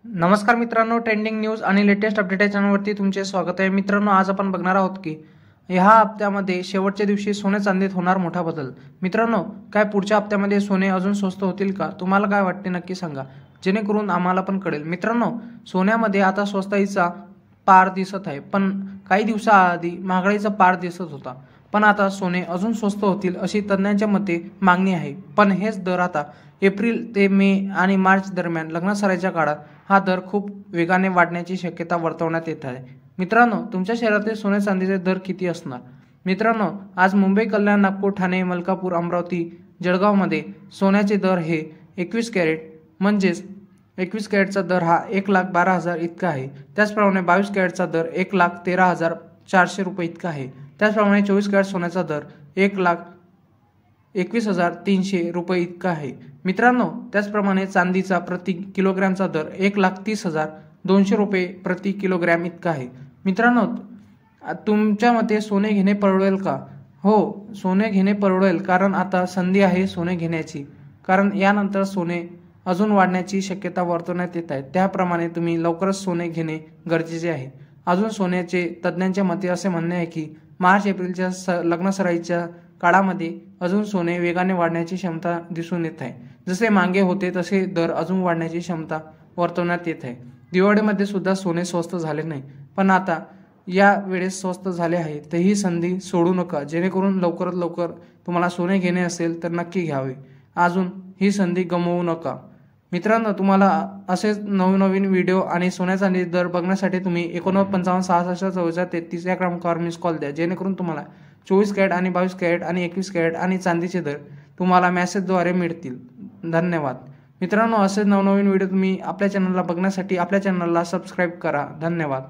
नमस्कार मित्रांनो, trending news आणि लेटेस्ट अपडेट या चॅनलवरती तुमचे स्वागत आहे। मित्रांनो, आज आपण बघणार आहोत की ह्या हप्त्यामध्ये शेवटच्या दिवशी सोने चांदीत होणार मोठा बदल। मित्रांनो, काय पुढच्या हप्त्यामध्ये सोने अजून स्वस्त होतील का? तुम्हाला काय वाटते नक्की सांगा, जेणेकरून आम्हाला पण कळेल। मित्रांनो, सोन्यामध्ये आता स्वस्ताईचा पार दिसत आहे, पण काही दिवसाआधी महागाईचा पार दिसत होता। पण आता सोने अजून स्वस्त होतील अशी तज्ञांच्या मते मागणी आहे। पण हेच दर आता एप्रिल ते मे आणि मार्च दरम्यान लग्नसराईच्या काळात हा दर खूप वेगाने वाढण्याची शक्यता वर्तवण्यात येत आहे। मित्रांनो, तुमच्या शहरातील सोने चांदीचे दर किती असणार? मित्रांनो, आज मुंबई, कल्याण, नागपूर, ठाणे, मलकापूर, अमरावती, जळगावमध्ये सोन्याचे दर हे 21 कॅरेट म्हणजेच 21 कॅरेटचा दर हा 1,12,000 इतका आहे। त्याचप्रमाणे 22 कॅरेटचा दर 1,13,400 रुपये इतका आहे। त्याचप्रमाणे 24 कॅरेट सोन्याचा दर 1,21,300 रुपये इतका आहे। मित्रांनो, त्याचप्रमाणे चांदीचा प्रति किलोग्रॅमचा दर 1,30,200 रुपये प्रति किलोग्रॅम इतका आहे। मित्रांनो, तुमच्या मते सोने घेणे परवडेल का? हो, सोने घेणे परवडेल, कारण आता संधी आहे सोने घेण्याची। कारण यानंतर सोने अजून वाढण्याची शक्यता वर्तवण्यात येत आहे। त्याप्रमाणे तुम्ही लवकरच सोने घेणे गरजेचे आहे। अजून सोन्याचे तज्ञांच्या मते असे म्हणणे आहे की मार्च एप्रिलच्या लग्नसराईच्या काळामध्ये अजून सोने वेगाने वाढण्याची क्षमता दिसून येत आहे। जसे मागे होते तसे दर अजून वाढण्याची क्षमता वर्तवण्यात येत आहे। दिवाळीमध्ये सुद्धा सोने स्वस्त झाले नाही, पण आता या वेळेस स्वस्त झाले आहे। तर ही संधी सोडू नका, जेणेकरून लवकरात लवकर तुम्हाला सोने घेणे असेल तर नक्की घ्यावे। अजून ही संधी गमावू नका। मित्रांनो, तुम्हाला असेच नवनवीन व्हिडिओ आणि सोन्या चांदी दर बघण्यासाठी तुम्ही 8955664433 या क्रमांकावर मिस कॉल द्या, जेणेकरून तुम्हाला 24 कॅरेट आणि 22 कॅरेट आणि 21 कॅरेट आणि चांदीचे दर तुम्हाला मेसेजद्वारे मिळतील। धन्यवाद। मित्रांनो, असेच नवनवीन व्हिडिओ तुम्ही आपल्या चॅनलला बघण्यासाठी आपल्या चॅनलला सबस्क्राईब करा। धन्यवाद।